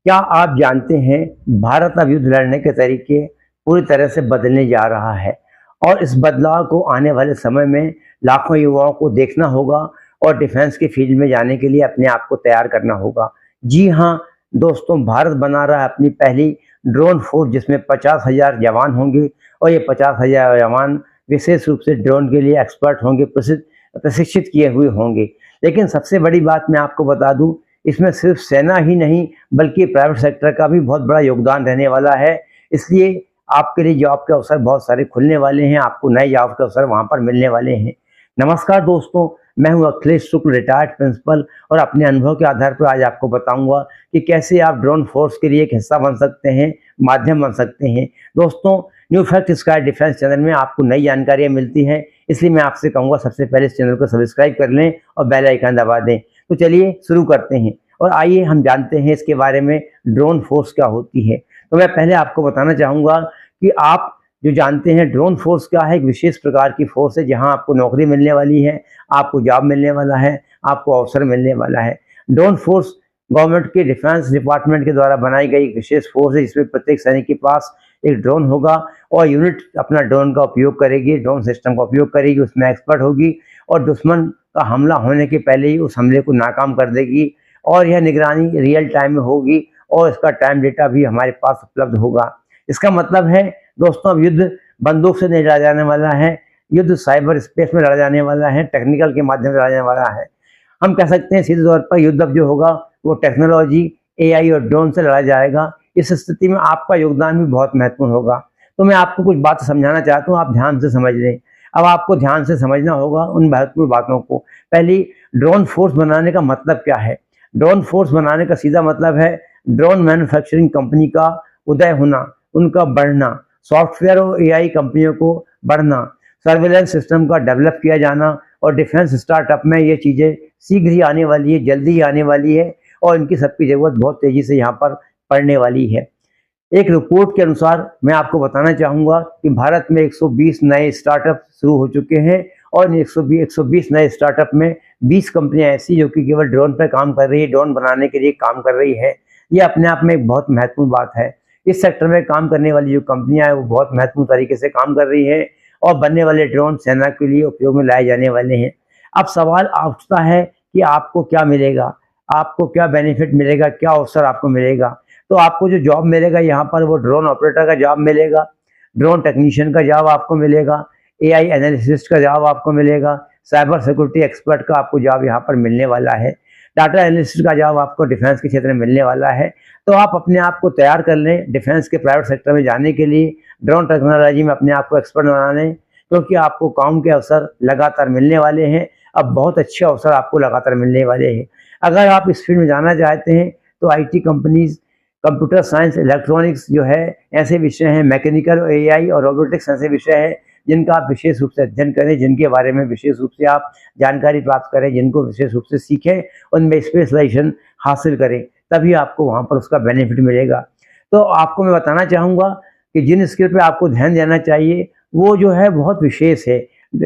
क्या आप जानते हैं भारत अब युद्ध लड़ने के तरीके पूरी तरह से बदलने जा रहा है और इस बदलाव को आने वाले समय में लाखों युवाओं को देखना होगा और डिफेंस के फील्ड में जाने के लिए अपने आप को तैयार करना होगा। जी हाँ दोस्तों, भारत बना रहा है अपनी पहली ड्रोन फोर्स जिसमें 50,000 जवान होंगे और ये 50,000 जवान विशेष रूप से ड्रोन के लिए एक्सपर्ट होंगे, प्रशिक्षित किए हुए होंगे। लेकिन सबसे बड़ी बात मैं आपको बता दूं, इसमें सिर्फ सेना ही नहीं बल्कि प्राइवेट सेक्टर का भी बहुत बड़ा योगदान रहने वाला है। इसलिए आपके लिए जॉब के अवसर बहुत सारे खुलने वाले हैं, आपको नए जॉब के अवसर वहाँ पर मिलने वाले हैं। नमस्कार दोस्तों, मैं हूँ अखिलेश शुक्ल, रिटायर्ड प्रिंसिपल, और अपने अनुभव के आधार पर आज आपको बताऊंगा कि कैसे आप ड्रोन फोर्स के लिए एक हिस्सा बन सकते हैं, माध्यम बन सकते हैं। दोस्तों, new fact sky defence channel में आपको नई जानकारियाँ मिलती हैं, इसलिए मैं आपसे कहूँगा सबसे पहले इस चैनल को सब्सक्राइब कर लें और बेल आइकन दबा दें। तो चलिए शुरू करते हैं और आइए हम जानते हैं इसके बारे में ड्रोन फोर्स क्या होती है। तो मैं पहले आपको बताना चाहूँगा कि आप जो जानते हैं ड्रोन फोर्स क्या है। एक विशेष प्रकार की फोर्स है जहां आपको नौकरी मिलने वाली है, आपको जॉब मिलने वाला है, आपको अवसर मिलने वाला है। ड्रोन फोर्स गवर्नमेंट के डिफेंस डिपार्टमेंट के द्वारा बनाई गई एक विशेष फोर्स है जिसमें प्रत्येक सैनिक के पास एक ड्रोन होगा और यूनिट अपना ड्रोन का उपयोग करेगी, ड्रोन सिस्टम का उपयोग करेगी, उसमें एक्सपर्ट होगी और दुश्मन का हमला होने के पहले ही उस हमले को नाकाम कर देगी। और यह निगरानी रियल टाइम में होगी और इसका टाइम डेटा भी हमारे पास उपलब्ध होगा। इसका मतलब है दोस्तों, अब युद्ध बंदूक से नहीं लड़ा जाने वाला है, युद्ध साइबर स्पेस में लड़ा जाने वाला है, टेक्निकल के माध्यम से लड़ा जाने वाला है। हम कह सकते हैं सीधे तौर पर युद्ध अब जो होगा वो टेक्नोलॉजी, एआई और ड्रोन से लड़ा जाएगा। इस स्थिति में आपका योगदान भी बहुत महत्वपूर्ण होगा। तो मैं आपको कुछ बात समझाना चाहता हूँ, आप ध्यान से समझ लें। अब आपको ध्यान से समझना होगा उन महत्वपूर्ण बातों को। पहली, ड्रोन फोर्स बनाने का मतलब क्या है। ड्रोन फोर्स बनाने का सीधा मतलब है ड्रोन मैन्युफैक्चरिंग कंपनी का उदय होना, उनका बढ़ना, सॉफ्टवेयर और एआई कंपनियों को बढ़ना, सर्विलेंस सिस्टम का डेवलप किया जाना और डिफेंस स्टार्टअप में ये चीज़ें शीघ्र ही आने वाली है, जल्दी ही आने वाली है और इनकी सबकी ज़रूरत बहुत तेज़ी से यहाँ पर पड़ने वाली है। एक रिपोर्ट के अनुसार मैं आपको बताना चाहूँगा कि भारत में 120 नए स्टार्टअप शुरू हो चुके हैं और इन 120 नए स्टार्टअप में 20 कंपनियां ऐसी जो कि केवल ड्रोन पर काम कर रही है, ड्रोन बनाने के लिए काम कर रही है। ये अपने आप में एक बहुत महत्वपूर्ण बात है। इस सेक्टर में काम करने वाली जो कंपनियां हैं वो बहुत महत्वपूर्ण तरीके से काम कर रही है और बनने वाले ड्रोन सेना के लिए उपयोग में लाए जाने वाले हैं। अब सवाल उठता है कि आपको क्या मिलेगा, आपको क्या बेनिफिट मिलेगा, क्या अवसर आपको मिलेगा। तो आपको जो जॉब मिलेगा यहाँ पर वो ड्रोन ऑपरेटर का जॉब मिलेगा, ड्रोन टेक्नीशियन का जॉब आपको मिलेगा, एआई एनालिसिस्ट का जॉब आपको मिलेगा, साइबर सिक्योरिटी एक्सपर्ट का आपको जॉब यहाँ पर मिलने वाला है, डाटा एनालिस्ट का जॉब आपको डिफेंस के क्षेत्र में मिलने वाला है। तो आप अपने आप को तैयार कर लें डिफेंस के प्राइवेट सेक्टर में जाने के लिए, ड्रोन टेक्नोलॉजी में अपने आप को एक्सपर्ट बना लें, क्योंकि आपको काम के अवसर लगातार मिलने वाले हैं। अब बहुत अच्छे अवसर आपको लगातार मिलने वाले हैं। अगर आप इस फील्ड में जाना चाहते हैं तो IT companies, computer science, electronics जो है ऐसे विषय हैं, मैकेनिकल, एआई और रोबोटिक्स ऐसे विषय हैं जिनका आप विशेष रूप से अध्ययन करें, जिनके बारे में विशेष रूप से आप जानकारी प्राप्त करें, जिनको विशेष रूप से सीखें, उनमें स्पेशलाइजेशन हासिल करें, तभी आपको वहाँ पर उसका बेनिफिट मिलेगा। तो आपको मैं बताना चाहूँगा कि जिन स्किल पे आपको ध्यान देना चाहिए वो जो है बहुत विशेष है।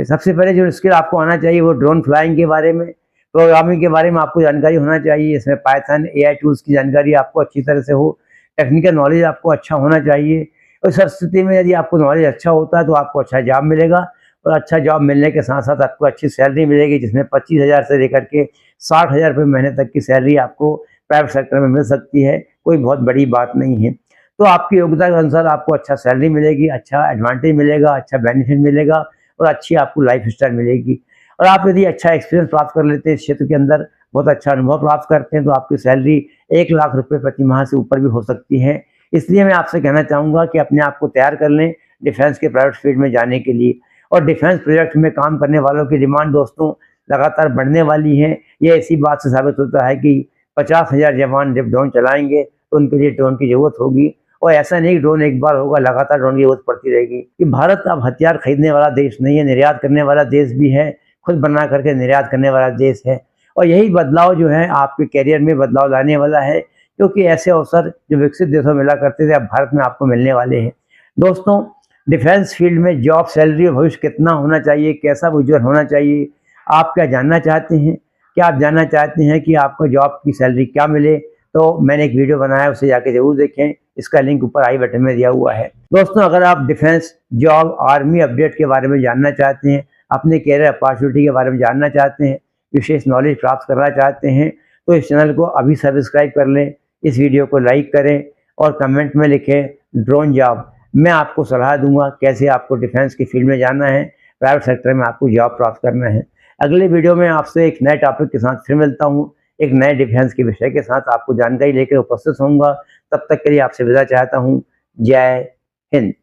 सबसे पहले जो स्किल आपको आना चाहिए वो ड्रोन फ्लाइंग के बारे में, प्रोग्रामिंग के बारे में आपको जानकारी होना चाहिए। इसमें पाइथन, एआई टूल्स की जानकारी आपको अच्छी तरह से हो, टेक्निकल नॉलेज आपको अच्छा होना चाहिए। उस स्थिति में यदि आपको नॉलेज अच्छा होता है तो आपको अच्छा जॉब मिलेगा और अच्छा जॉब मिलने के साथ साथ आपको अच्छी सैलरी मिलेगी, जिसमें 25,000 से लेकर के 60,000 रुपये महीने तक की सैलरी आपको प्राइवेट सेक्टर में मिल सकती है। कोई बहुत बड़ी बात नहीं है। तो आपकी योग्यता के अनुसार आपको अच्छा सैलरी मिलेगी, अच्छा एडवांटेज मिलेगा, अच्छा बेनिफिट मिलेगा और अच्छी आपको लाइफ स्टाइल मिलेगी। और आप यदि अच्छा एक्सपीरियंस प्राप्त कर लेते हैं इस क्षेत्र के अंदर, बहुत अच्छा अनुभव प्राप्त करते हैं, तो आपकी सैलरी 1 लाख रुपये प्रति माह से ऊपर भी हो सकती है। इसलिए मैं आपसे कहना चाहूँगा कि अपने आप को तैयार कर लें डिफेंस के प्राइवेट फील्ड में जाने के लिए। और डिफेंस प्रोजेक्ट में काम करने वालों की डिमांड दोस्तों लगातार बढ़ने वाली है। ये ऐसी बात से साबित होता है कि 50,000 जवान जब ड्रोन चलाएंगे तो उनके लिए ड्रोन की जरूरत होगी। और ऐसा नहीं ड्रोन एक बार होगा, लगातार ड्रोन की जरूरत पड़ती रहेगी। कि भारत अब हथियार खरीदने वाला देश नहीं है, निर्यात करने वाला देश भी है, खुद बना करके निर्यात करने वाला देश है। और यही बदलाव जो है आपके कैरियर में बदलाव लाने वाला है, क्योंकि ऐसे अवसर जो विकसित देशों में मिला करते थे अब भारत में आपको मिलने वाले हैं। दोस्तों, डिफेंस फील्ड में जॉब, सैलरी और भविष्य कितना होना चाहिए, कैसा उज्ज्वल होना चाहिए, आप क्या जानना चाहते हैं? क्या आप जानना चाहते हैं कि आपको जॉब की सैलरी क्या मिले, तो मैंने एक वीडियो बनाया है, उसे जाके ज़रूर देखें। इसका लिंक ऊपर आई बटन में दिया हुआ है। दोस्तों, अगर आप डिफेंस जॉब आर्मी अपडेट के बारे में जानना चाहते हैं, अपने कैरियर अपॉर्चुनिटी के बारे में जानना चाहते हैं, विशेष नॉलेज प्राप्त करना चाहते हैं, तो इस चैनल को अभी सब्सक्राइब कर लें, इस वीडियो को लाइक करें और कमेंट में लिखें ड्रोन जॉब। मैं आपको सलाह दूंगा कैसे आपको डिफेंस की फील्ड में जाना है, प्राइवेट सेक्टर में आपको जॉब प्राप्त करना है। अगले वीडियो में आपसे एक नए टॉपिक के साथ फिर मिलता हूँ, एक नए डिफेंस के विषय के साथ आपको जानकारी लेकर उपस्थित होऊंगा। तब तक के लिए आपसे विदा चाहता हूँ। जय हिंद।